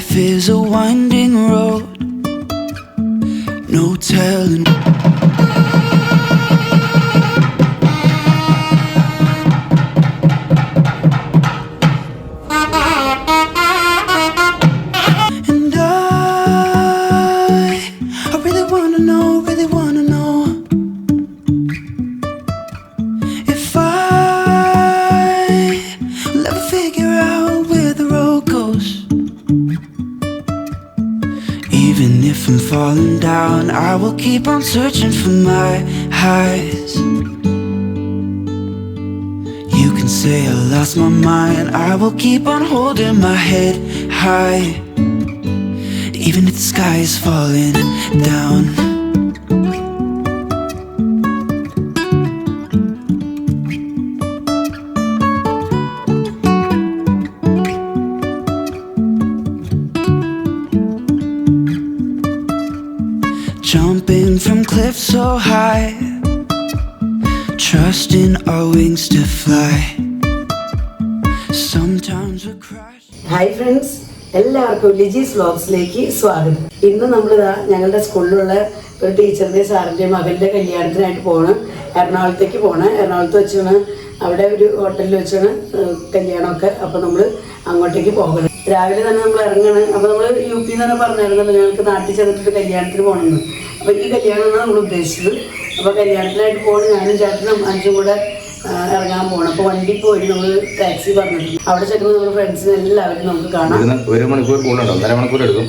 Life is a winding road, no telling. And I really wanna know if I'll ever figure out where the road goes. Even if I'm falling down, I will keep on searching for my highs. You can say I lost my mind, I will keep on holding my head high. Even if the sky is falling down. Jumping from cliffs so high, trusting our wings to fly. Sometimes we crash. Hi friends, എല്ലാവർക്കും ലിജീസ് വ്ലോഗ്സിലേക്ക് സ്വാഗതം. ഇന്ന് നമ്മളിതാ ഞങ്ങളുടെ സ്കൂളിലുള്ള ഒരു ടീച്ചറിൻ്റെ സാറിൻ്റെ മകളുടെ കല്യാണത്തിനായിട്ട് പോകണം. എറണാകുളത്തേക്ക് പോകണം. എറണാകുളത്ത് വെച്ചാണ് അവിടെ ഒരു ഹോട്ടലിൽ വെച്ചാണ് കല്യാണമൊക്കെ. അപ്പോൾ നമ്മൾ അങ്ങോട്ടേക്ക് പോകണം. രാവിലെ തന്നെ നമ്മൾ ഇറങ്ങണം. അപ്പോൾ നമ്മൾ UP തന്നെ പറഞ്ഞിരുന്നല്ലോ ഞങ്ങൾക്ക് നാട്ടിൽ ചെന്നിട്ട് കല്യാണത്തിന് പോകണമെന്ന്. അപ്പോൾ ഈ കല്യാണമാണ് നമ്മൾ ഉദ്ദേശിച്ചത്. അപ്പോൾ കല്യാണത്തിനായിട്ട് പോകണം. ഞാനും ചേട്ടനും അഞ്ചും കൂടെ ഇറങ്ങാൻ പോകണം. അപ്പോൾ വണ്ടി പോയി നമ്മൾ ടാക്സി പറഞ്ഞിട്ടുണ്ട്. അവിടെ ചെല്ലുമ്പോൾ നമ്മുടെ ഫ്രണ്ട്സിനെ എല്ലാവരും നമുക്ക് കാണാം. 1 മണിക്കൂർ പോകുന്നുണ്ടോ? 1.5 മണിക്കൂർ എടുക്കും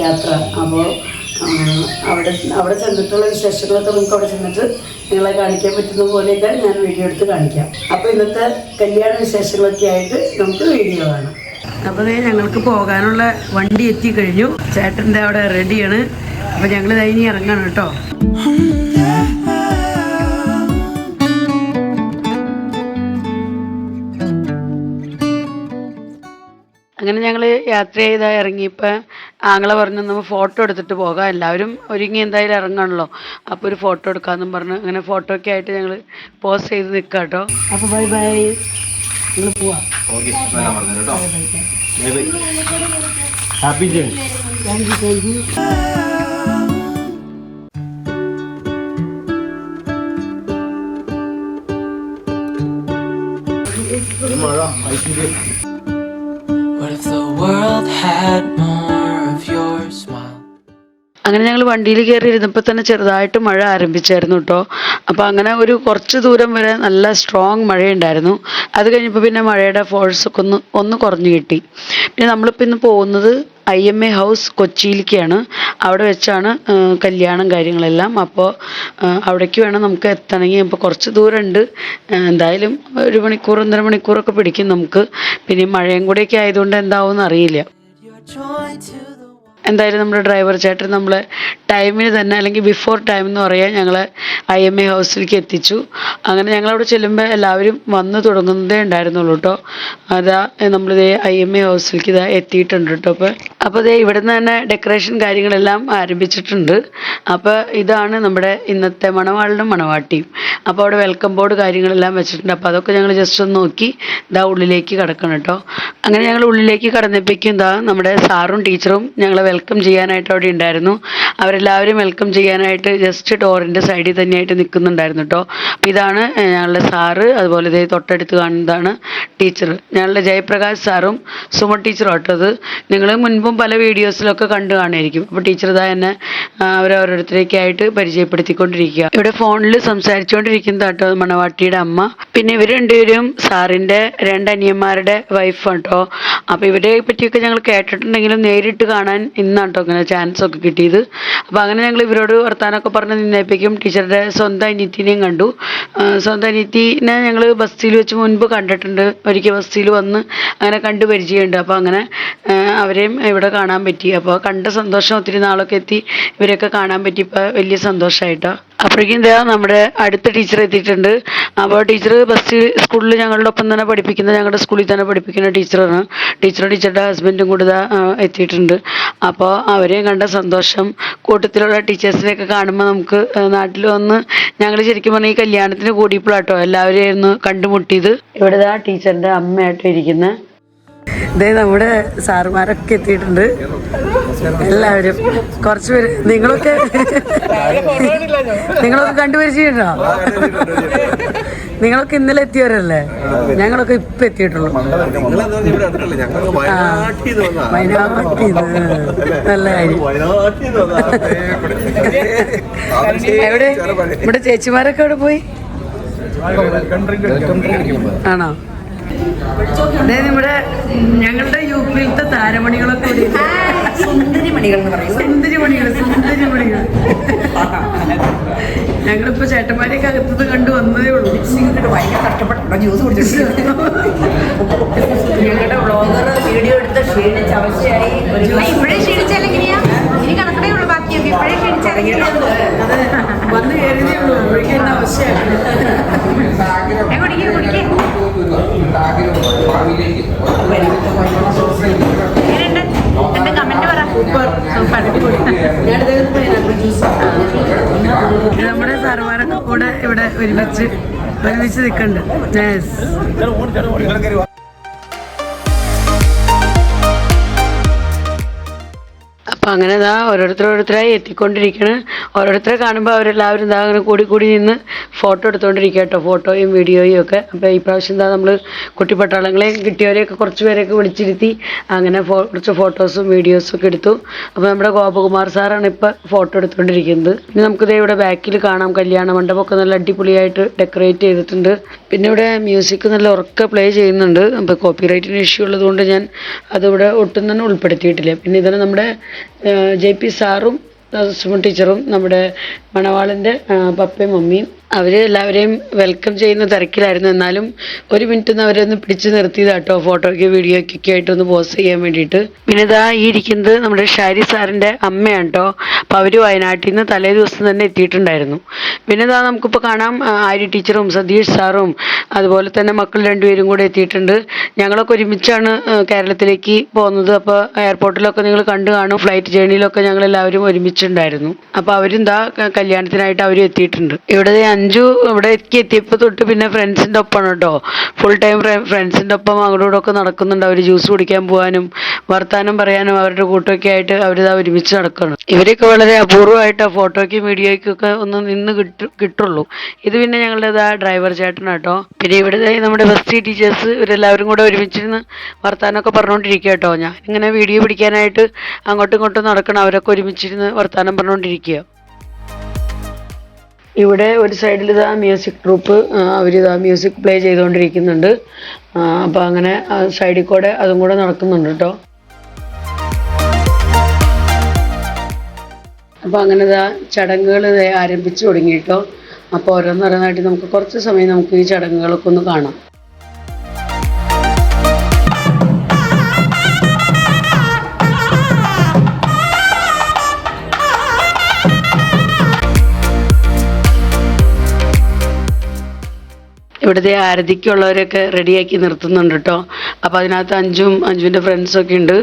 യാത്ര. അപ്പോൾ അവിടെ ചെന്നിട്ടുള്ള വിശേഷങ്ങളൊക്കെ നമുക്ക് അവിടെ ചെന്നിട്ട് നിങ്ങളെ കാണിക്കാൻ പറ്റുന്ന പോലെയൊക്കെ ഞാൻ വീഡിയോ എടുത്ത് കാണിക്കാം. അപ്പോൾ ഇന്നത്തെ കല്യാണ വിശേഷങ്ങളൊക്കെ ആയിട്ട് നമുക്ക് വീഡിയോ കാണാം. അപ്പോൾ ഞങ്ങൾക്ക് പോകാനുള്ള വണ്ടി എത്തിക്കഴിഞ്ഞു. ചേട്ടൻ്റെ അവിടെ റെഡിയാണ്. അപ്പോൾ ഞങ്ങൾ ഇനി ഇറങ്ങണം കേട്ടോ. അങ്ങനെ ഞങ്ങൾ യാത്ര ചെയ്താൽ ഇറങ്ങിയപ്പോൾ ആങ്ങളെ പറഞ്ഞു നമ്മൾ ഫോട്ടോ എടുത്തിട്ട് പോകാം, എല്ലാവരും ഒരുങ്ങി എന്തായാലും ഇറങ്ങണമല്ലോ, അപ്പോൾ ഒരു ഫോട്ടോ എടുക്കാമെന്നും പറഞ്ഞു അങ്ങനെ ഫോട്ടോ ഒക്കെ ആയിട്ട് ഞങ്ങൾ പോസ്റ്റ് ചെയ്ത് നിൽക്കാം കേട്ടോ. അപ്പോൾ ബൈ ബൈ, ഞങ്ങൾ പോവാം. Happy journey. Thank you. What if the world had more of your smile? അങ്ങനെ ഞങ്ങൾ വണ്ടിയിൽ കയറി ഇരുന്നപ്പോൾ തന്നെ ചെറുതായിട്ട് മഴ ആരംഭിച്ചായിരുന്നു കേട്ടോ. അപ്പോൾ അങ്ങനെ ഒരു കുറച്ച് ദൂരം വരെ നല്ല സ്ട്രോങ് മഴയുണ്ടായിരുന്നു. അത് കഴിഞ്ഞപ്പോൾ പിന്നെ മഴയുടെ ഫോഴ്സൊക്കെ ഒന്ന് കുറഞ്ഞു കിട്ടി. പിന്നെ നമ്മളിപ്പോൾ ഇന്ന് പോകുന്നത് IMA ഹൗസ് കൊച്ചിയിലേക്കാണ്. അവിടെ വെച്ചാണ് കല്യാണം കാര്യങ്ങളെല്ലാം. അപ്പോൾ അവിടേക്ക് വേണം നമുക്ക് എത്തണമെങ്കിൽ. ഇപ്പോൾ കുറച്ച് ദൂരമുണ്ട്. എന്തായാലും 1 മണിക്കൂർ 1.5 മണിക്കൂറൊക്കെ പിടിക്കും നമുക്ക്. പിന്നെ മഴയും കൂടെയൊക്കെ ആയതുകൊണ്ട് എന്താവുമെന്ന് അറിയില്ല. എന്തായാലും നമ്മുടെ ഡ്രൈവർ ചേട്ടൻ നമ്മളെ ടൈമിന് തന്നെ, അല്ലെങ്കിൽ ബിഫോർ ടൈം എന്ന് പറയാൻ, ഞങ്ങളെ IMA ഹൗസിലേക്ക് എത്തിച്ചു. അങ്ങനെ ഞങ്ങളവിടെ ചെല്ലുമ്പോൾ എല്ലാവരും വന്ന് തുടങ്ങുന്നതേ ഉണ്ടായിരുന്നുള്ളൂ കേട്ടോ. അതാ നമ്മളിതേ IMA ഹൗസിലേക്ക് ഇതാ എത്തിയിട്ടുണ്ട് കേട്ടോ. അപ്പോൾ ഇതേ ഇവിടെ നിന്ന് തന്നെ ഡെക്കറേഷൻ കാര്യങ്ങളെല്ലാം ആരംഭിച്ചിട്ടുണ്ട്. അപ്പോൾ ഇതാണ് നമ്മുടെ ഇന്നത്തെ മണവാളിനും മണവാട്ടിയും. അപ്പോൾ അവിടെ വെൽക്കം ബോർഡ് കാര്യങ്ങളെല്ലാം വെച്ചിട്ടുണ്ട്. അപ്പോൾ അതൊക്കെ ഞങ്ങൾ ജസ്റ്റ് ഒന്ന് നോക്കി ഇതാ ഉള്ളിലേക്ക് കിടക്കണം കേട്ടോ. അങ്ങനെ ഞങ്ങൾ ഉള്ളിലേക്ക് കടന്നപ്പോഴേക്കും ഇതാ നമ്മുടെ സാറും ടീച്ചറും ഞങ്ങളെ വെൽക്കം ചെയ്യാനായിട്ട് അവിടെ ഉണ്ടായിരുന്നു. അവരെല്ലാവരും വെൽക്കം ചെയ്യാനായിട്ട് ജസ്റ്റ് ഡോറിൻ്റെ സൈഡിൽ തന്നെയായിട്ട് നിൽക്കുന്നുണ്ടായിരുന്നു കേട്ടോ. അപ്പോൾ ഇതാണ് ഞങ്ങളുടെ സാറ്. അതുപോലെ ഇതേ തൊട്ടടുത്ത് കാണുന്നതാണ് ടീച്ചർ, ഞങ്ങളുടെ ജയപ്രകാശ് സാറും സുമ ടീച്ചറും ആട്ടത്. നിങ്ങൾ മുൻപും പല വീഡിയോസിലൊക്കെ കണ്ടു കാണുമായിരിക്കും. അപ്പോൾ ടീച്ചർ ഇതാ എന്നെ അവരോരോരുത്തരേക്കായിട്ട് പരിചയപ്പെടുത്തിക്കൊണ്ടിരിക്കുക. ഇവിടെ ഫോണിൽ സംസാരിച്ചുകൊണ്ടിരിക്കുന്നത് കേട്ടോ മണവാട്ടിയുടെ അമ്മ. പിന്നെ ഇവർ രണ്ടുപേരും സാറിൻ്റെ 2 അനിയന്മാരുടെ വൈഫാണ് കേട്ടോ. അപ്പോൾ ഇവരെ പറ്റിയൊക്കെ ഞങ്ങൾ കേട്ടിട്ടുണ്ടെങ്കിലും നേരിട്ട് കാണാൻ ഇന്നാട്ടോ ഇങ്ങനെ ചാൻസ് ഒക്കെ കിട്ടിയത്. അപ്പോൾ അങ്ങനെ ഞങ്ങൾ ഇവരോട് വർത്താനമൊക്കെ പറഞ്ഞ് നിന്നപ്പോഴേക്കും ടീച്ചറുടെ സ്വന്തം അനിയത്തിനെയും കണ്ടു. സ്വന്തം അനിയത്തിനെ ഞങ്ങൾ ബസ്സിൽ വെച്ച് മുൻപ് കണ്ടിട്ടുണ്ട്. ഒരിക്കൽ ബസ്സിൽ വന്ന് അങ്ങനെ കണ്ട് പരിചയമുണ്ട്. അപ്പോൾ അങ്ങനെ അവരെയും ഇവിടെ കാണാൻ പറ്റി. അപ്പോൾ കണ്ട സന്തോഷം, ഒത്തിരി നാളൊക്കെ എത്തി ഇവരെയൊക്കെ കാണാൻ പറ്റിയപ്പോൾ വലിയ സന്തോഷമായിട്ടോ. അപ്പോഴേക്കും എന്താ നമ്മുടെ അടുത്ത ടീച്ചർ എത്തിയിട്ടുണ്ട്. അപ്പോൾ ടീച്ചർ സ്കൂളിൽ ഞങ്ങളുടെ ഒപ്പം തന്നെ പഠിപ്പിക്കുന്ന, ഞങ്ങളുടെ സ്കൂളിൽ തന്നെ പഠിപ്പിക്കുന്ന ടീച്ചറാണ്. ടീച്ചറുടെ ഹസ്ബൻഡും കൂടെ എത്തിയിട്ടുണ്ട്. അപ്പോൾ അവരെയും കണ്ട സന്തോഷം, കൂട്ടത്തിലുള്ള ടീച്ചേഴ്സിനെയൊക്കെ കാണുമ്പോൾ നമുക്ക് നാട്ടിൽ വന്ന് ഞങ്ങൾ ശരിക്കും പറഞ്ഞാൽ ഈ കല്യാണത്തിന് കൂടിയപ്പോഴാട്ടോ എല്ലാവരെയും ഒന്ന് കണ്ടുമുട്ടിയത്. ഇവിടെ ടീച്ചറിൻ്റെ അമ്മയായിട്ട് ഇരിക്കുന്നത്. ഇതേ നമ്മുടെ സാറുമാരൊക്കെ എത്തിയിട്ടുണ്ട്. എല്ലാവരും കുറച്ച് പേര്. നിങ്ങളൊക്കെ കണ്ടുപരിചയമുണ്ടോ? നിങ്ങളൊക്കെ ഇന്നലെ എത്തിയവരല്ലേ? ഞങ്ങളൊക്കെ ഇപ്പൊ എത്തിയിട്ടുള്ളൂ. വയനാട്ടിൽ നല്ല കാര്യം. എവിടെ ഇവിടെ ചേച്ചിമാരൊക്കെ എവിടെ പോയി? ആണോ? അതായത് ഇവിടെ ഞങ്ങളുടെ യുപിയിലത്തെ താരമണികളൊക്കെ സുന്ദരിമണികൾ ഞങ്ങളിപ്പോ ചേട്ടന്മാരെയൊക്കെ അകത്തത് കണ്ടു വന്നതേ ഉള്ളൂ. ഭയങ്കര കഷ്ടപ്പെട്ടോ ജ്യൂസ് കുടിച്ചിട്ട് ഞങ്ങളുടെ വ്ളോഗർ വീഡിയോ എടുത്ത് ക്ഷീണിച്ച അവസ്ഥയായി. ഇപ്പോഴേ ക്ഷീണിച്ചാലെങ്ങനെയാ? ഇനി കണക്കടേ ഉള്ളൂ ബാക്കിയൊക്കെ. ഇപ്പോഴേ ക്ഷീണിച്ചാലെങ്ങനെയാ? വന്ന് കയറിയതേ ഉള്ളൂ. ഒഴിക്കേണ്ട ആവശ്യമാണ്. നമ്മുടെ സാറുമാരൊക്കെ കൂടെ ഇവിടെ ഒരുമിച്ച് നിൽക്കുന്നുണ്ട്. അപ്പം അങ്ങനെ ഇതാ ഓരോരുത്തരായി എത്തിക്കൊണ്ടിരിക്കുകയാണ്. ഓരോരുത്തരെ കാണുമ്പോൾ അവരെല്ലാവരും ഇതാ അങ്ങനെ കൂടി നിന്ന് ഫോട്ടോ എടുത്തുകൊണ്ടിരിക്കുക കേട്ടോ, ഫോട്ടോയും വീഡിയോയും ഒക്കെ. അപ്പോൾ ഈ പ്രാവശ്യം എന്താ നമ്മൾ കുട്ടിപ്പട്ടാളങ്ങളെയും കിട്ടിയവരെയൊക്കെ കുറച്ച് പേരെയൊക്കെ വിളിച്ചിരുത്തി അങ്ങനെ കുറച്ച് ഫോട്ടോസും വീഡിയോസും ഒക്കെ എടുത്തു. അപ്പോൾ നമ്മുടെ ഗോപകുമാർ സാറാണ് ഇപ്പോൾ ഫോട്ടോ എടുത്തുകൊണ്ടിരിക്കുന്നത്. പിന്നെ നമുക്കിത് ഇവിടെ ബാക്കിൽ കാണാം കല്യാണ മണ്ഡപമൊക്കെ നല്ല അടിപൊളിയായിട്ട് ഡെക്കറേറ്റ് ചെയ്തിട്ടുണ്ട്. പിന്നെ ഇവിടെ മ്യൂസിക് നല്ല ഉറക്കെ പ്ലേ ചെയ്യുന്നുണ്ട്. അപ്പോൾ കോപ്പിറൈറ്റിന് ഇഷ്യൂ ഉള്ളതുകൊണ്ട് ഞാൻ അതിവിടെ ഒട്ടും തന്നെ ഉൾപ്പെടുത്തിയിട്ടില്ല. പിന്നെ ഇതിന് നമ്മുടെ JP സാറും സുമൻ ടീച്ചറും നമ്മുടെ മണവാളൻ്റെ പപ്പയും മമ്മിയും അവർ എല്ലാവരെയും വെൽക്കം ചെയ്യുന്ന തിരക്കിലായിരുന്നു. എന്നാലും ഒരു മിനിറ്റ് ഒന്ന് അവരൊന്ന് പിടിച്ചു നിർത്തിയതാട്ടോ, ഫോട്ടോയ്ക്ക് വീഡിയോയ്ക്കൊക്കെ ആയിട്ടൊന്ന് പോസ്റ്റ് ചെയ്യാൻ വേണ്ടിയിട്ട്. പിന്നെ ഇതാ ഈ ഇരിക്കുന്നത് നമ്മുടെ ഷാരി സാറിൻ്റെ അമ്മയാണ് കേട്ടോ. അപ്പോൾ അവർ വയനാട്ടിൽ നിന്ന് തലേ ദിവസം തന്നെ എത്തിയിട്ടുണ്ടായിരുന്നു. പിന്നെ ഇതാ നമുക്കിപ്പോൾ കാണാം ആര്യ ടീച്ചറും സതീഷ് സാറും അതുപോലെ തന്നെ മക്കൾ രണ്ടുപേരും കൂടെ എത്തിയിട്ടുണ്ട്. ഞങ്ങളൊക്കെ ഒരുമിച്ചാണ് കേരളത്തിലേക്ക് പോകുന്നത്. അപ്പോൾ എയർപോർട്ടിലൊക്കെ നിങ്ങൾ കണ്ടു കാണും. ഫ്ലൈറ്റ് ജേർണിയിലൊക്കെ ഞങ്ങളെല്ലാവരും ഒരുമിച്ചുണ്ടായിരുന്നു. അപ്പോൾ അവരും ഇതാ കല്യാണത്തിനായിട്ട് അവരും എത്തിയിട്ടുണ്ട്. ഇവിടെ അഞ്ചു ഇവിടെ എത്തിയപ്പോൾ തൊട്ട് പിന്നെ ഫ്രണ്ട്സിൻ്റെ ഒപ്പമാണ് കേട്ടോ. ഫുൾ ടൈം ഫ്രണ്ട്സിൻ്റെ ഒപ്പം അങ്ങോട്ടൊക്കെ നടക്കുന്നുണ്ട്. അവർ ജ്യൂസ് കുടിക്കാൻ പോകാനും വർത്താനം പറയാനും അവരുടെ കൂട്ടമൊക്കെ ആയിട്ട് അവരിതാ ഒരുമിച്ച് നടക്കണം. ഇവരൊക്കെ വളരെ അപൂർവമായിട്ട് ഫോട്ടോയ്ക്കും വീഡിയോയ്ക്കും ഒക്കെ ഒന്ന് നിന്ന് കിട്ടുള്ളൂ. ഇത് പിന്നെ ഞങ്ങളുടേതാ ഡ്രൈവർ ചേട്ടനാട്ടോ. പിന്നെ ഇവിടെ നമ്മുടെ ബസ് ടീച്ചേഴ്സ് ഇവരെല്ലാവരും കൂടെ ഒരുമിച്ചിരുന്ന് വർത്താനമൊക്കെ പറഞ്ഞുകൊണ്ടിരിക്കുക കേട്ടോ. ഞാൻ ഇങ്ങനെ വീഡിയോ പിടിക്കാനായിട്ട് അങ്ങോട്ടും ഇങ്ങോട്ടും നടക്കണം. അവരൊക്കെ ഒരുമിച്ചിരുന്ന് വർത്താനം പറഞ്ഞുകൊണ്ടിരിക്കുക. ഇവിടെ ഒരു സൈഡിൽ ഇതാ മ്യൂസിക് ട്രൂപ്പ് അവരിതാ മ്യൂസിക് പ്ലേ ചെയ്തുകൊണ്ടിരിക്കുന്നുണ്ട്. അപ്പോൾ അങ്ങനെ സൈഡിൽ കൂടെ അതും കൂടെ നടക്കുന്നുണ്ട് കേട്ടോ. അപ്പോൾ അങ്ങനെ ഇതാ ചടങ്ങുകൾ ആരംഭിച്ചു തുടങ്ങി കേട്ടോ. അപ്പോൾ ഓരോന്നോരോന്നായിട്ട് നമുക്ക് കുറച്ച് സമയം നമുക്ക് ഈ ചടങ്ങുകളൊക്കെ ഒന്ന് കാണാം. ഇവിടുത്തെ ആരതിക്കുള്ളവരൊക്കെ റെഡിയാക്കി നിർത്തുന്നുണ്ട് കേട്ടോ. അപ്പോൾ അതിനകത്ത് അഞ്ജുവിൻ്റെ ഫ്രണ്ട്സൊക്കെ ഉണ്ട്.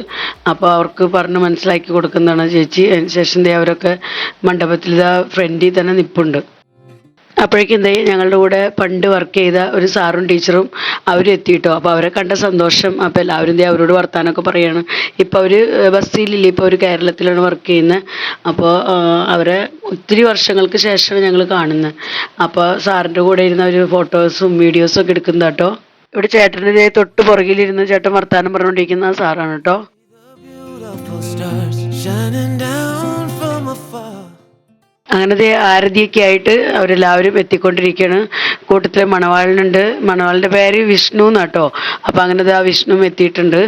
അപ്പോൾ അവർക്ക് പറഞ്ഞ് മനസ്സിലാക്കി കൊടുക്കുന്നതാണ് ചേച്ചി. അതിന് ശേഷം അവരൊക്കെ മണ്ഡപത്തിൽ ഇതാ ഫ്രണ്ടിൽ തന്നെ നിൽപ്പുണ്ട്. അപ്പോഴേക്കും ഞങ്ങളുടെ കൂടെ പണ്ട് വർക്ക് ചെയ്ത ഒരു സാറും ടീച്ചറും അവരും എത്തിയിട്ടോ. അപ്പോൾ അവരെ കണ്ട സന്തോഷം. അപ്പോൾ എല്ലാവരും അവരോട് വർത്താനമൊക്കെ പറയാണ്. ഇപ്പോൾ അവർ ബസ്സിലില്ല, ഇപ്പോൾ അവർ കേരളത്തിലാണ് വർക്ക് ചെയ്യുന്നത്. അപ്പോൾ അവരെ ഒത്തിരി വർഷങ്ങൾക്ക് ശേഷമാണ് ഞങ്ങൾ കാണുന്നത്. അപ്പോൾ സാറിൻ്റെ കൂടെ ഇരുന്ന ഒരു ഫോട്ടോസും വീഡിയോസും ഒക്കെ എടുക്കുന്നത് കേട്ടോ. ഇവിടെ ചേട്ടൻ്റെ തൊട്ട് പുറകിലിരുന്ന് ചേട്ടൻ വർത്താനം പറഞ്ഞുകൊണ്ടിരിക്കുന്ന സാറാണ് കേട്ടോ. അങ്ങനത്തെ ആരതിയൊക്കെ ആയിട്ട് അവരെല്ലാവരും എത്തിക്കൊണ്ടിരിക്കുകയാണ്. കൂട്ടത്തിൽ മണവാളനുണ്ട്. മണവാളിൻ്റെ പേര് വിഷ്ണു എന്നാട്ടോ. അപ്പോൾ അങ്ങനത്തെ ആ വിഷ്ണു എത്തിയിട്ടുണ്ട്.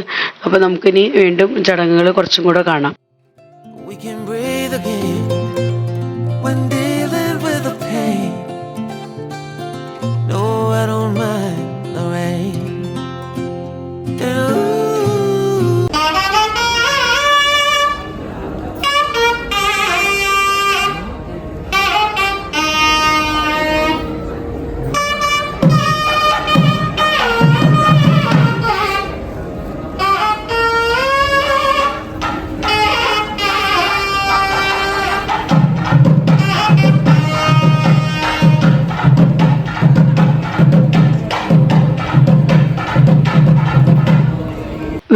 അപ്പോൾ നമുക്കിനി വീണ്ടും ചടങ്ങുകൾ കുറച്ചും കൂടെ കാണാം.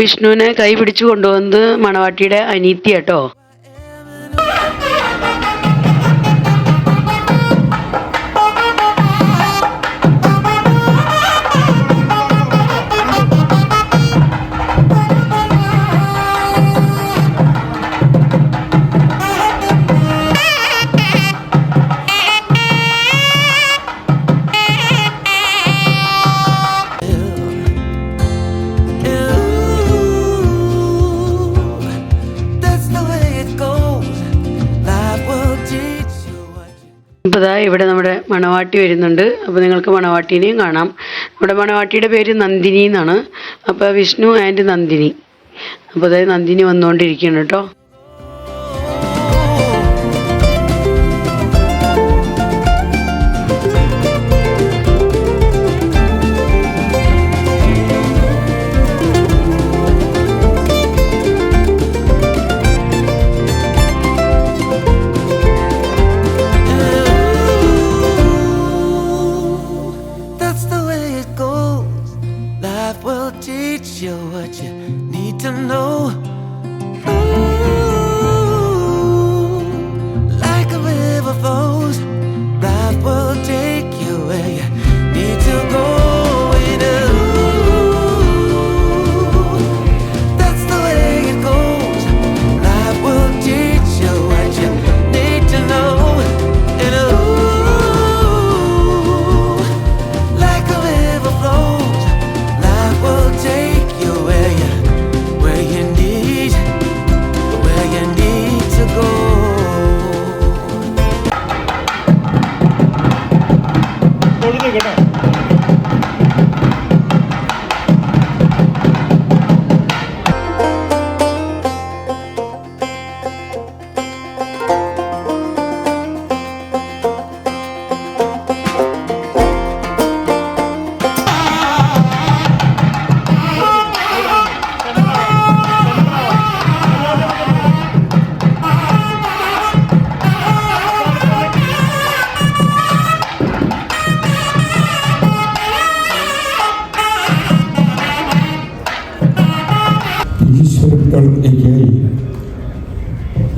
വിഷ്ണുവിനെ കൈ പിടിച്ചു കൊണ്ടുവന്നത് മണവാട്ടിയുടെ അനീത്തി കേട്ടോ. അപ്പോൾ ഇതാ ഇവിടെ നമ്മുടെ മണവാട്ടി വരുന്നുണ്ട്. അപ്പോൾ നിങ്ങൾക്ക് മണവാട്ടീനെയും കാണാം. നമ്മുടെ മണവാട്ടിയുടെ പേര് നന്ദിനി എന്നാണ്. അപ്പോൾ വിഷ്ണു ആൻഡ് നന്ദിനി. അപ്പോൾ അതായത് നന്ദിനി വന്നുകൊണ്ടിരിക്കുകയാണ് കേട്ടോ.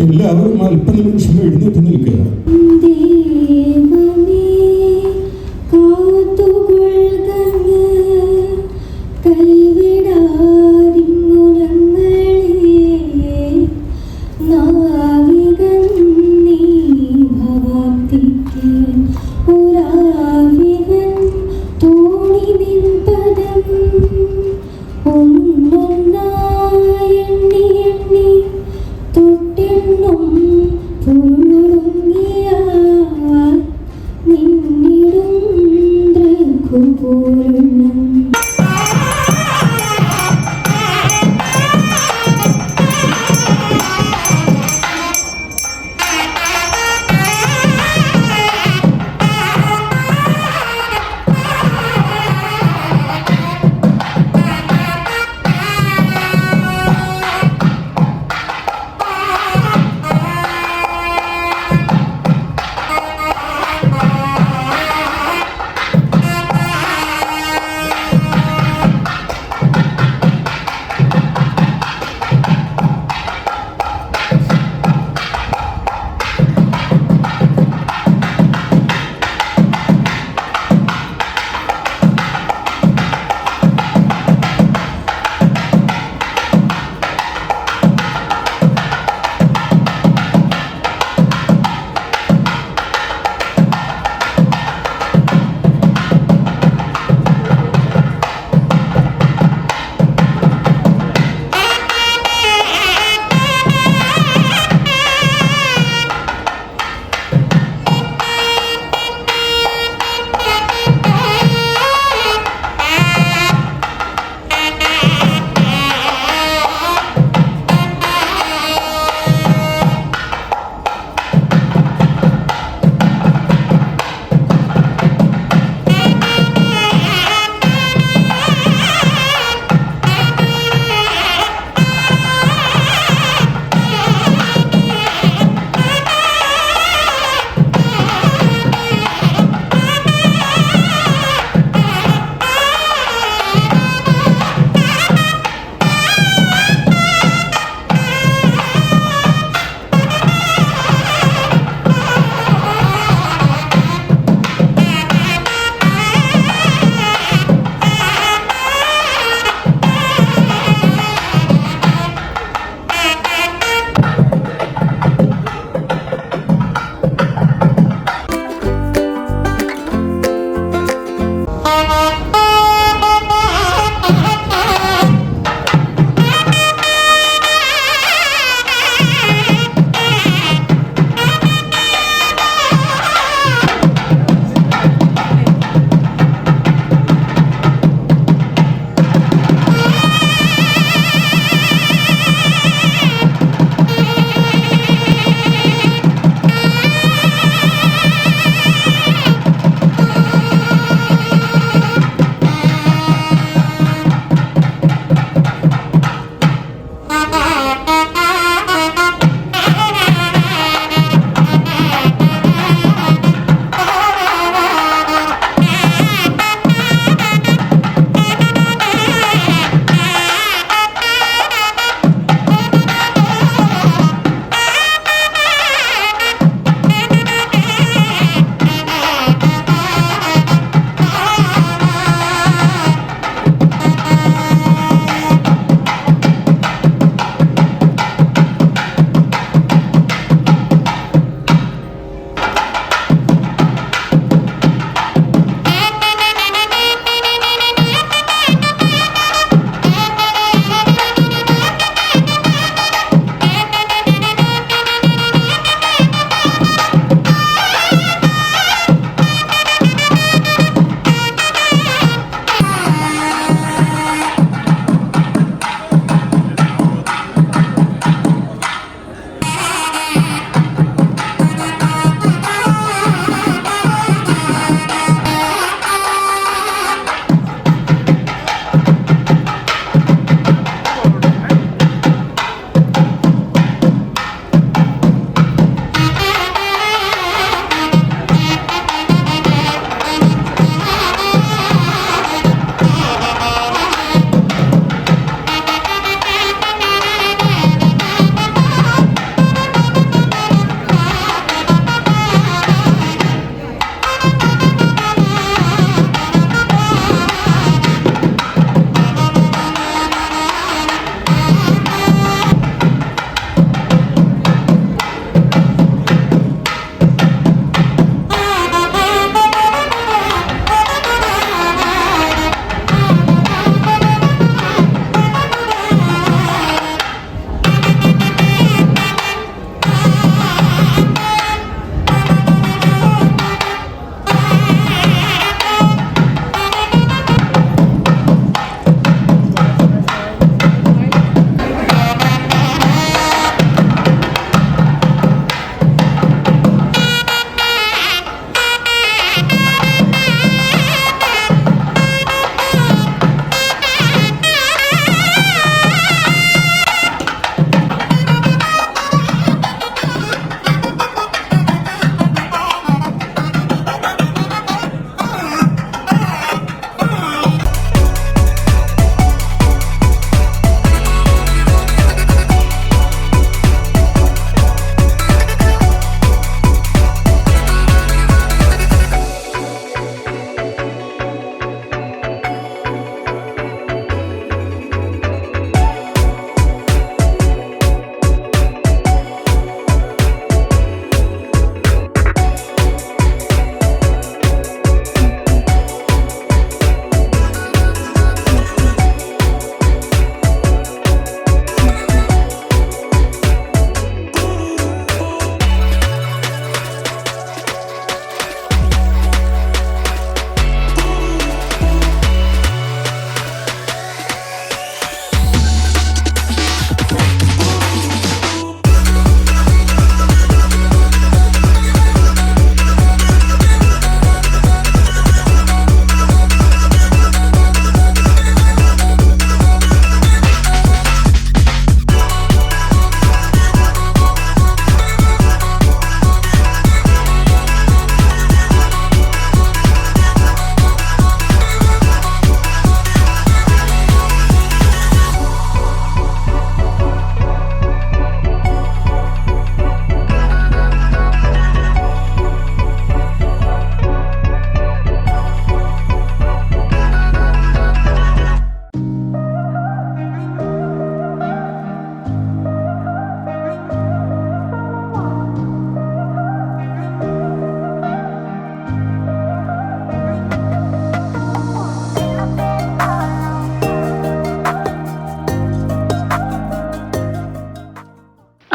എല്ലാവരും അല്പനിമിഷം എഴുന്നേറ്റ് നിൽക്കുക.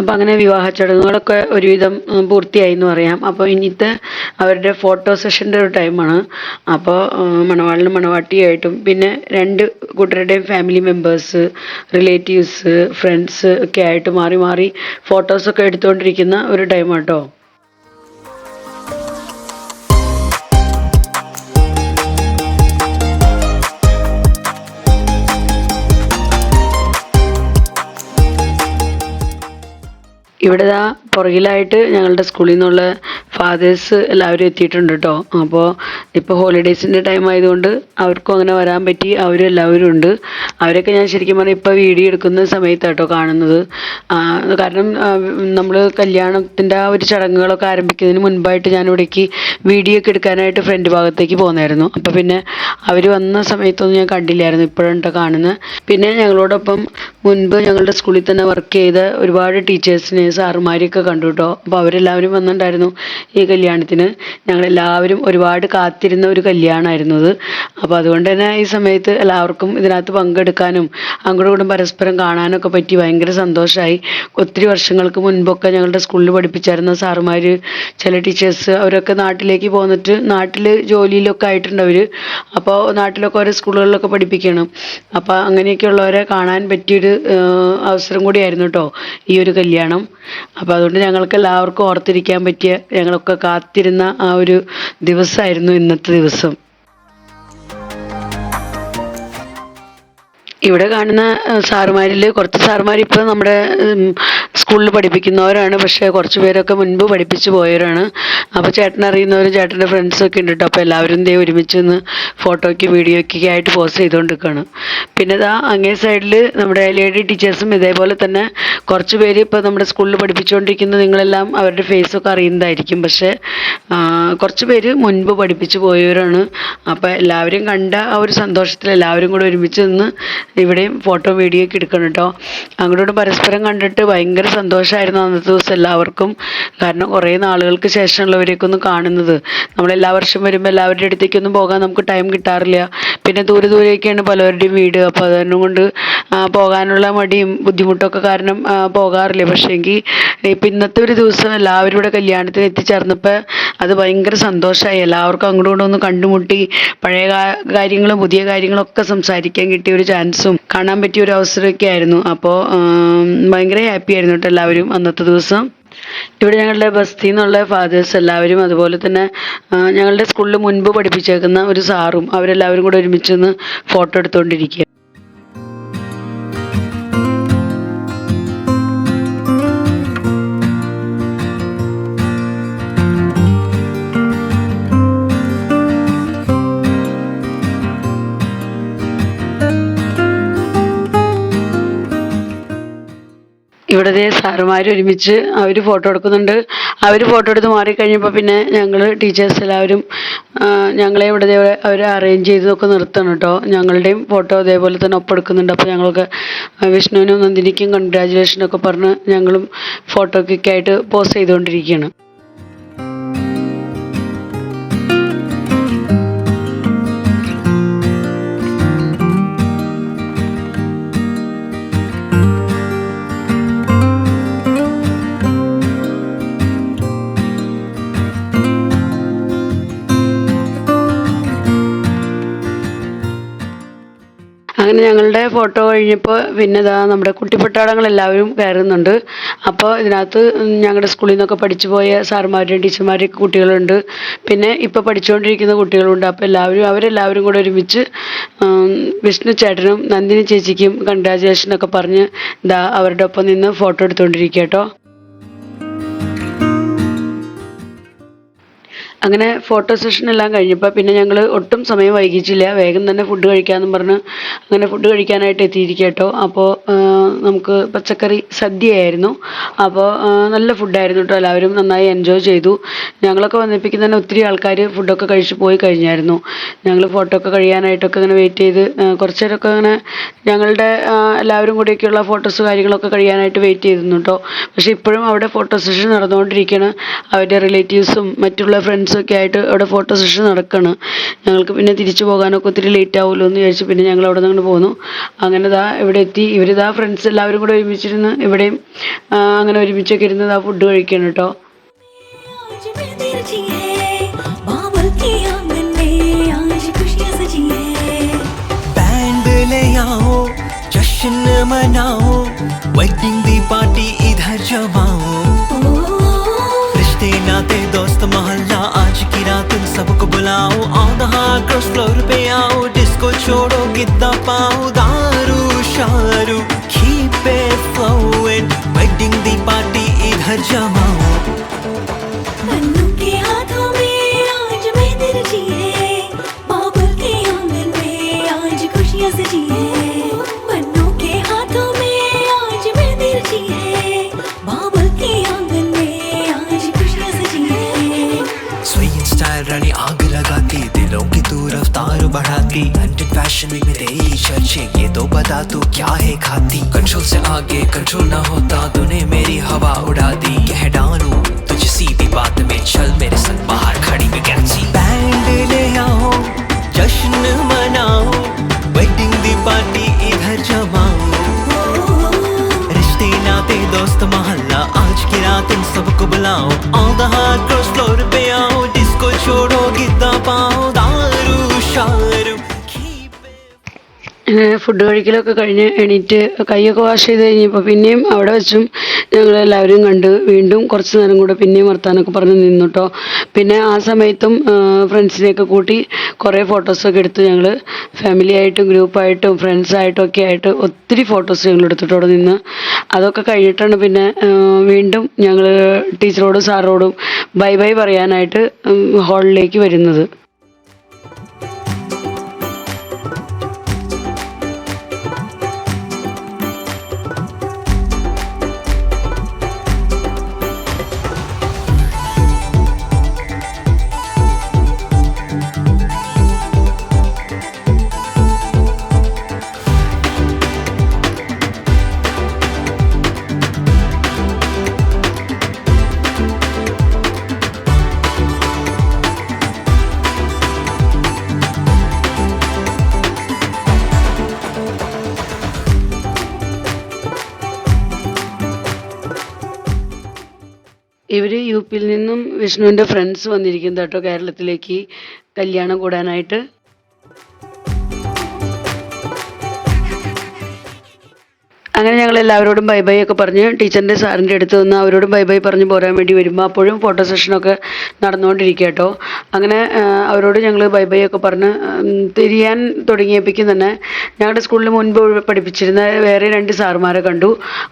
അപ്പം അങ്ങനെ വിവാഹ ചടങ്ങുകളൊക്കെ ഒരുവിധം പൂർത്തിയായി എന്ന് പറയാം. അപ്പോൾ ഇന്നത്തെ അവരുടെ ഫോട്ടോ സെഷൻ്റെ ഒരു ടൈമാണ്. അപ്പോൾ മണവാളിനും മണവാട്ടിയായിട്ടും പിന്നെ രണ്ട് കൂട്ടരുടെയും ഫാമിലി മെമ്പേഴ്സ്, റിലേറ്റീവ്സ്, ഫ്രണ്ട്സ് ഒക്കെ ആയിട്ട് മാറി മാറി ഫോട്ടോസൊക്കെ എടുത്തുകൊണ്ടിരിക്കുന്ന ഒരു ടൈമാണ് കേട്ടോ. ഇവിടെ ദാ പുറകിലായിട്ട് ഞങ്ങളുടെ സ്കൂളിൽ നിന്നുള്ള ഫാദേഴ്സ് എല്ലാവരും എത്തിയിട്ടുണ്ട് കേട്ടോ. അപ്പോൾ ഇപ്പോൾ ഹോളിഡേയ്സിൻ്റെ ടൈം ആയതുകൊണ്ട് അവർക്കും അങ്ങനെ വരാൻ പറ്റി. അവരും എല്ലാവരും ഉണ്ട്. അവരൊക്കെ ഞാൻ ശരിക്കും പറഞ്ഞാൽ ഇപ്പോൾ വീഡിയോ എടുക്കുന്ന സമയത്താണ് കേട്ടോ കാണുന്നത്. കാരണം നമ്മൾ കല്യാണത്തിൻ്റെ ആ ഒരു ചടങ്ങുകളൊക്കെ ആരംഭിക്കുന്നതിന് മുൻപായിട്ട് ഞാൻ ഇവിടേക്ക് വീഡിയോ ഒക്കെ എടുക്കാനായിട്ട് ഫ്രണ്ട് ഭാഗത്തേക്ക് പോകുന്നായിരുന്നു. അപ്പോൾ പിന്നെ അവർ വന്ന സമയത്തൊന്നും ഞാൻ കണ്ടില്ലായിരുന്നു. ഇപ്പോഴാണ് കേട്ടോ കാണുന്നത്. പിന്നെ ഞങ്ങളോടൊപ്പം മുൻപ് ഞങ്ങളുടെ സ്കൂളിൽ തന്നെ വർക്ക് ചെയ്ത ഒരുപാട് ടീച്ചേഴ്സിനെ, സാറുമാരെയൊക്കെ കണ്ടു കേട്ടോ. അപ്പോൾ അവരെല്ലാവരും വന്നിട്ടുണ്ടായിരുന്നു ഈ കല്യാണത്തിന്. ഞങ്ങളെല്ലാവരും ഒരുപാട് കാത്തിരുന്ന ഒരു കല്യാണമായിരുന്നു അത്. അപ്പോൾ അതുകൊണ്ട് തന്നെ ഈ സമയത്ത് എല്ലാവർക്കും ഇതിനകത്ത് പങ്കെടുക്കാനും അങ്ങോട്ടും ഇങ്ങോട്ടും പരസ്പരം കാണാനൊക്കെ പറ്റി ഭയങ്കര സന്തോഷമായി. ഒത്തിരി വർഷങ്ങൾക്ക് മുൻപൊക്കെ ഞങ്ങളുടെ സ്കൂളിൽ പഠിപ്പിച്ചായിരുന്ന സാറുമാർ, ചില ടീച്ചേഴ്സ് അവരൊക്കെ നാട്ടിലേക്ക് പോന്നിട്ട് നാട്ടിൽ ജോലിയിലൊക്കെ ആയിട്ടുണ്ട് അവർ. അപ്പോൾ നാട്ടിലൊക്കെ ഓരോ സ്കൂളുകളിലൊക്കെ പഠിപ്പിക്കണം. അപ്പോൾ അങ്ങനെയൊക്കെയുള്ളവരെ കാണാൻ പറ്റിയൊരു അവസരം കൂടിയായിരുന്നു കേട്ടോ ഈ ഒരു കല്യാണം. അപ്പോൾ അതുകൊണ്ട് ഞങ്ങൾക്ക് എല്ലാവർക്കും ഓർത്തിരിക്കാൻ പറ്റിയ, ഞങ്ങളൊക്കെ കാത്തിരുന്ന ആ ഒരു ദിവസമായിരുന്നു ഇന്നത്തെ ദിവസം. ഇവിടെ കാണുന്ന സാറുമാരിൽ കുറച്ച് സാറുമാർ ഇപ്പോൾ നമ്മുടെ സ്കൂളിൽ പഠിപ്പിക്കുന്നവരാണ്. പക്ഷേ കുറച്ച് പേരൊക്കെ മുൻപ് പഠിപ്പിച്ച് പോയവരാണ്. അപ്പോൾ ചേട്ടൻ അറിയുന്നവരും ചേട്ടൻ്റെ ഫ്രണ്ട്സൊക്കെ ഉണ്ട് കേട്ടോ. അപ്പോൾ എല്ലാവരും ദേ ഒരുമിച്ച് നിന്ന് ഫോട്ടോയ്ക്ക് വീഡിയോയ്ക്ക് ആയിട്ട് പോസ്റ്റ് ചെയ്തുകൊണ്ടിരിക്കുകയാണ്. പിന്നെ ഇതാ അങ്ങേ സൈഡിൽ നമ്മുടെ ലേഡി ടീച്ചേഴ്സും ഇതേപോലെ തന്നെ കുറച്ച് പേര് ഇപ്പോൾ നമ്മുടെ സ്കൂളിൽ പഠിപ്പിച്ചുകൊണ്ടിരിക്കുന്ന നിങ്ങളെല്ലാം അവരുടെ ഫേസൊക്കെ അറിയുന്നതായിരിക്കും. പക്ഷേ കുറച്ച് പേര് മുൻപ് പഠിപ്പിച്ച് പോയവരാണ്. അപ്പോൾ എല്ലാവരും കണ്ട ആ ഒരു സന്തോഷത്തിൽ എല്ലാവരും കൂടെ ഒരുമിച്ച് നിന്ന് ഇവിടെയും ഫോട്ടോ വീഡിയോ ഒക്കെ എടുക്കണം കേട്ടോ. അങ്ങോട്ടും പരസ്പരം കണ്ടിട്ട് ഭയങ്കര സന്തോഷമായിരുന്നു അന്നത്തെ ദിവസം എല്ലാവർക്കും. കാരണം കുറേ നാളുകൾക്ക് ശേഷമുള്ളവരെയൊക്കെ ഒന്ന് കാണുന്നത്. നമ്മളെല്ലാ വർഷം വരുമ്പോൾ എല്ലാവരുടെ അടുത്തേക്കൊന്നും പോകാൻ നമുക്ക് ടൈം കിട്ടാറില്ല. പിന്നെ ദൂരെ ദൂരെയൊക്കെയാണ് പലവരുടെയും വീട്. അപ്പോൾ അതുകൊണ്ട് കൊണ്ട് പോകാനുള്ള മടിയും ബുദ്ധിമുട്ടൊക്കെ കാരണം പോകാറില്ല. പക്ഷേ എങ്കിൽ ഇപ്പം ഇന്നത്തെ ഒരു ദിവസം എല്ലാവരും ഇവിടെ കല്യാണത്തിന് എത്തിച്ചേർന്നപ്പോൾ അത് ഭയങ്കര സന്തോഷമായി. എല്ലാവർക്കും അങ്ങോട്ടും ഇങ്ങോട്ടും ഒന്ന് കണ്ടുമുട്ടി പഴയ കാര്യങ്ങളും പുതിയ കാര്യങ്ങളൊക്കെ സംസാരിക്കാൻ കിട്ടിയ ഒരു ചാൻസും കാണാൻ പറ്റിയ ഒരു അവസരമൊക്കെ ആയിരുന്നു. അപ്പോൾ ഭയങ്കര ഹാപ്പി ആയിരുന്നു കേട്ടോ എല്ലാവരും അന്നത്തെ ദിവസം. ഇവിടെ ഞങ്ങളുടെ ബസ്തിയിൽ നിന്നുള്ള ഫാദേഴ്സ് എല്ലാവരും, അതുപോലെ തന്നെ ഞങ്ങളുടെ സ്കൂളിൽ മുൻപ് പഠിപ്പിച്ചേക്കുന്ന ഒരു സാറും അവരെല്ലാവരും കൂടെ ഒരുമിച്ച് നിന്ന് ഫോട്ടോ എടുത്തുകൊണ്ടിരിക്കുക. ഇവിടെ സാറുമാർ ഒരുമിച്ച് അവർ ഫോട്ടോ എടുക്കുന്നുണ്ട്. അവർ ഫോട്ടോ എടുത്ത് മാറിക്കഴിഞ്ഞപ്പോൾ പിന്നെ ഞങ്ങൾ ടീച്ചേഴ്സ് എല്ലാവരും ഞങ്ങളെ ഇവിടെ അവർ അറേഞ്ച് ചെയ്തൊക്കെ നിർത്തണം കേട്ടോ. ഞങ്ങളുടെയും ഫോട്ടോ അതേപോലെ തന്നെ ഒപ്പെടുക്കുന്നുണ്ട്. അപ്പോൾ ഞങ്ങൾക്ക് വിഷ്ണുവിനും നന്ദിനിക്കും കൺഗ്രാജുലേഷനൊക്കെ പറഞ്ഞ് ഞങ്ങളും ഫോട്ടോക്കൊക്കെ ആയിട്ട് പോസ്റ്റ് ചെയ്തുകൊണ്ടിരിക്കുകയാണ്. അങ്ങനെ ഞങ്ങളുടെ ഫോട്ടോ കഴിഞ്ഞപ്പോൾ പിന്നെ ഇതാ നമ്മുടെ കുട്ടിപ്പട്ടാളങ്ങളെല്ലാവരും കയറുന്നുണ്ട്. അപ്പോൾ ഇതിനകത്ത് ഞങ്ങളുടെ സ്കൂളിൽ നിന്നൊക്കെ പഠിച്ചു പോയ സാറുമാരുടെയും ടീച്ചർമാരുടെയൊക്കെ കുട്ടികളുണ്ട്. പിന്നെ ഇപ്പോൾ പഠിച്ചുകൊണ്ടിരിക്കുന്ന കുട്ടികളുണ്ട്. അപ്പോൾ അവരെല്ലാവരും കൂടെ ഒരുമിച്ച് വിഷ്ണു ചേട്ടനും നന്ദിനി ചേച്ചിക്കും കൺഗ്രാജുലേഷനൊക്കെ പറഞ്ഞ് ഇതാ അവരുടെ ഒപ്പം നിന്ന് ഫോട്ടോ എടുത്തുകൊണ്ടിരിക്കുക കേട്ടോ. അങ്ങനെ ഫോട്ടോ സെഷൻ എല്ലാം കഴിഞ്ഞപ്പോൾ പിന്നെ ഞങ്ങൾ ഒട്ടും സമയം വൈകിച്ചില്ല. വേഗം തന്നെ ഫുഡ് കഴിക്കാമെന്നും പറഞ്ഞ് അങ്ങനെ ഫുഡ് കഴിക്കാനായിട്ട് എത്തിയിരിക്കുക കേട്ടോ. അപ്പോൾ നമുക്ക് പച്ചക്കറി സദ്യയായിരുന്നു. അപ്പോൾ നല്ല ഫുഡായിരുന്നു കേട്ടോ. എല്ലാവരും നന്നായി എൻജോയ് ചെയ്തു. ഞങ്ങളൊക്കെ വന്നിപ്പിക്കുന്ന തന്നെ ഒത്തിരി ആൾക്കാർ ഫുഡൊക്കെ കഴിച്ച് പോയി കഴിഞ്ഞായിരുന്നു. ഞങ്ങൾ ഫോട്ടോ ഒക്കെ കഴിയാനായിട്ടൊക്കെ അങ്ങനെ വെയിറ്റ് ചെയ്ത് കുറച്ച് നേരമൊക്കെ അങ്ങനെ ഞങ്ങളുടെ എല്ലാവരും കൂടിയൊക്കെയുള്ള ഫോട്ടോസ് കാര്യങ്ങളൊക്കെ കഴിയാനായിട്ട് വെയിറ്റ് ചെയ്തിരുന്നു കേട്ടോ. പക്ഷേ ഇപ്പോഴും അവിടെ ഫോട്ടോ സെഷൻ നടന്നുകൊണ്ടിരിക്കുകയാണ്. അവരുടെ റിലേറ്റീവ്സും മറ്റുള്ള ഫ്രണ്ട്സും ഫ്രണ്ട്സൊക്കെ ആയിട്ട് അവിടെ ഫോട്ടോ സെഷൻ നടക്കുകയാണ്. ഞങ്ങൾക്ക് പിന്നെ തിരിച്ചു പോകാനൊക്കെ ഒത്തിരി ലേറ്റ് ആവുമല്ലോ എന്ന് വിചാരിച്ച് പിന്നെ ഞങ്ങൾ അവിടെ നിന്ന് പോന്നു. അങ്ങനെ ഇവിടെ എത്തി. ഇവരിതാ ഫ്രണ്ട്സ് എല്ലാവരും കൂടെ ഒരുമിച്ചിരുന്ന് ഇവിടെയും അങ്ങനെ ഒരുമിച്ചൊക്കെ ഇരുന്ന് ഫുഡ് കഴിക്കണം കേട്ടോ. जश्न मनाओ, वेडिंग दी पार्टी इधर जमाओ, रिश्ते नाते दोस्त मोहल्ला आज की रात तुम सबको बुलाओ. On the hard cross floor पे आओ, डिस्को छोड़ो गिद्दा पाओ, दारू शारू keep it flowing, wedding the party इधर जमाओ. मन्नू के हाथों में आज मेहंदी रचिए, बाबुल के आंगन में आज खुशियां सजिए. रानी आग लगाती, दिलों की तू रफ्तार बढ़ाती, लंदन फैशन वीक में तेरी चर्चे, ये तो बता तू क्या है खाती. कंट्रोल से आगे कंट्रोल ना होता, तूने मेरी हवा उड़ा दी. कह डालूं तुझे सीधी बात में, चल मेरे संग बाहर खड़ी में कैसी. बैंड ले आओ, जश्न मनाओ, वेडिंग दी पार्टी इधर जमाओ, रिश्ते नाते दोस्त मोहल्ला आज की रात इन सबको बुलाओ. On the hard cross floor पे आओ, डिस्को छोड़ो गिद्दा पाओ, दारू शारू. ഫുഡ് കഴിക്കലൊക്കെ കഴിഞ്ഞ് എണീറ്റ് കൈയൊക്കെ വാഷ് ചെയ്ത് കഴിഞ്ഞപ്പോൾ പിന്നെയും അവിടെ വെച്ചും ഞങ്ങളെല്ലാവരും കണ്ട് വീണ്ടും കുറച്ച് നേരം കൂടെ പിന്നെയും വർത്താനൊക്കെ പറഞ്ഞ് നിന്നു കേട്ടോ. പിന്നെ ആ സമയത്തും ഫ്രണ്ട്സിനെയൊക്കെ കൂട്ടി കുറേ ഫോട്ടോസൊക്കെ എടുത്തു. ഞങ്ങൾ ഫാമിലി ആയിട്ടും ഗ്രൂപ്പായിട്ടും ഫ്രണ്ട്സായിട്ടും ഒക്കെ ആയിട്ട് ഒത്തിരി ഫോട്ടോസ് ഞങ്ങൾ എടുത്തിട്ട് അവിടെ നിന്ന്. അതൊക്കെ കഴിഞ്ഞിട്ടാണ് പിന്നെ വീണ്ടും ഞങ്ങൾ ടീച്ചറോടും സാറോടും ബൈ ബൈ പറയാനായിട്ട് ഹാളിലേക്ക് വരുന്നത്. ഇവർ യു പിയിൽ നിന്നും വിഷ്ണുവിൻ്റെ ഫ്രണ്ട്സ് വന്നിരിക്കുന്നത് കേട്ടോ കേരളത്തിലേക്ക് കല്യാണം കൂടാനായിട്ട്. അങ്ങനെ ഞങ്ങൾ എല്ലാവരോടും ബൈ ബൈ ഒക്കെ പറഞ്ഞ് ടീച്ചറിൻ്റെ സാറിൻ്റെ അടുത്ത് നിന്ന് അവരോടും ബൈ ബൈ പറഞ്ഞ് പോരാൻ വേണ്ടി വരുമ്പോൾ അപ്പോഴും ഫോട്ടോ സെഷനൊക്കെ നടന്നുകൊണ്ടിരിക്കുക കേട്ടോ. അങ്ങനെ അവരോട് ഞങ്ങൾ ബൈ ബൈ ഒക്കെ പറഞ്ഞ് തിരിയാൻ തുടങ്ങിയപ്പോഴേക്കും തന്നെ ഞങ്ങളുടെ സ്കൂളിൽ മുൻപ് പഠിപ്പിച്ചിരുന്ന വേറെ 2 സാറുമാരെ കണ്ടു.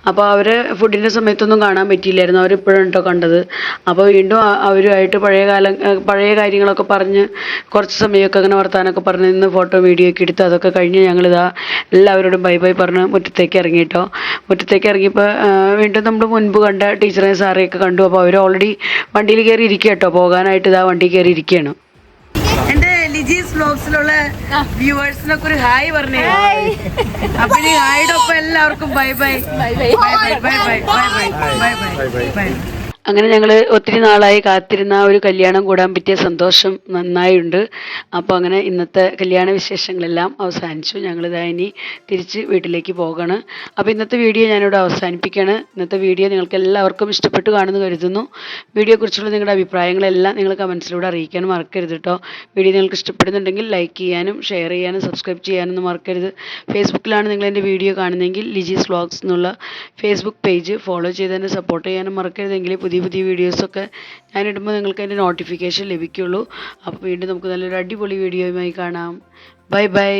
അപ്പോൾ അവരെ ഫുഡിൻ്റെ സമയത്തൊന്നും കാണാൻ പറ്റിയില്ലായിരുന്നു, അവരിപ്പോഴും കേട്ടോ കണ്ടത്. അപ്പോൾ വീണ്ടും അവരുമായിട്ട് പഴയ കാര്യങ്ങളൊക്കെ പറഞ്ഞ് കുറച്ച് സമയമൊക്കെ അങ്ങനെ വർത്താനൊക്കെ പറഞ്ഞ് നിന്ന് ഫോട്ടോ വീഡിയോ ഒക്കെ എടുത്ത് അതൊക്കെ കഴിഞ്ഞ് ഞങ്ങളിതാ എല്ലാവരോടും ബൈ ബൈ പറഞ്ഞ് മുറ്റത്തേക്ക് ഇറങ്ങിയിട്ടോ. മുറ്റത്തേക്ക് ഇറങ്ങിയപ്പോൾ വീണ്ടും നമ്മൾ മുൻപ് കണ്ട ടീച്ചറെ സാറെയൊക്കെ കണ്ടു. അപ്പോൾ അവർ ഓൾറെഡി വണ്ടിയിൽ കയറി ഇരിക്കുക കേട്ടോ, പോകാനായിട്ട് ഇതാ വണ്ടി കയറി ഇരിക്കുകയാണ്. എന്റെ ലിജീസ് വ്ലോഗ്സിലുള്ള വ്യൂവേഴ്സിനൊക്കെ ഒരു ഹായ് പറഞ്ഞേ. അപ്പൊ ഈ ഹായുടെ ഒപ്പം എല്ലാവർക്കും bye bye bye bye bye bye bye bye bye bye bye. അങ്ങനെ ഞങ്ങൾ ഒത്തിരി നാളായി കാത്തിരുന്ന ഒരു കല്യാണം കൂടാൻ പറ്റിയ സന്തോഷം നന്നായുണ്ട്. അപ്പോൾ അങ്ങനെ ഇന്നത്തെ കല്യാണ വിശേഷങ്ങളെല്ലാം അവസാനിച്ചു. ഞങ്ങളിതാ ഇനി തിരിച്ച് വീട്ടിലേക്ക് പോകണം. അപ്പോൾ ഇന്നത്തെ വീഡിയോ ഞാനിവിടെ അവസാനിപ്പിക്കുകയാണ്. ഇന്നത്തെ വീഡിയോ നിങ്ങൾക്ക് എല്ലാവർക്കും ഇഷ്ടപ്പെട്ടു കാണുമെന്ന് കരുതുന്നു. വീഡിയോയെക്കുറിച്ചുള്ള നിങ്ങളുടെ അഭിപ്രായങ്ങളെല്ലാം നിങ്ങൾ കമൻസിലൂടെ അറിയിക്കാനും മറക്കരുത് കേട്ടോ. വീഡിയോ നിങ്ങൾക്ക് ഇഷ്ടപ്പെടുന്നുണ്ടെങ്കിൽ ലൈക്ക് ചെയ്യാനും ഷെയർ ചെയ്യാനും സബ്സ്ക്രൈബ് ചെയ്യാനൊന്നും മറക്കരുത്. ഫേസ്ബുക്കിലാണ് നിങ്ങൾ എൻ്റെ വീഡിയോ കാണുന്നതെങ്കിൽ ലിജീസ് വ്ലോഗ്സ് എന്നുള്ള ഫേസ്ബുക്ക് പേജ് ഫോളോ ചെയ്ത് തന്നെ സപ്പോർട്ട് ചെയ്യാനും മറക്കരുതെങ്കിൽ പുതിയ വീഡിയോസൊക്കെ ഞാനിടുമ്പോൾ നിങ്ങൾക്ക് അതിൻ്റെ നോട്ടിഫിക്കേഷൻ ലഭിക്കുള്ളൂ. അപ്പോൾ വീണ്ടും നമുക്ക് നല്ലൊരു അടിപൊളി വീഡിയോയുമായി കാണാം. Bye bye.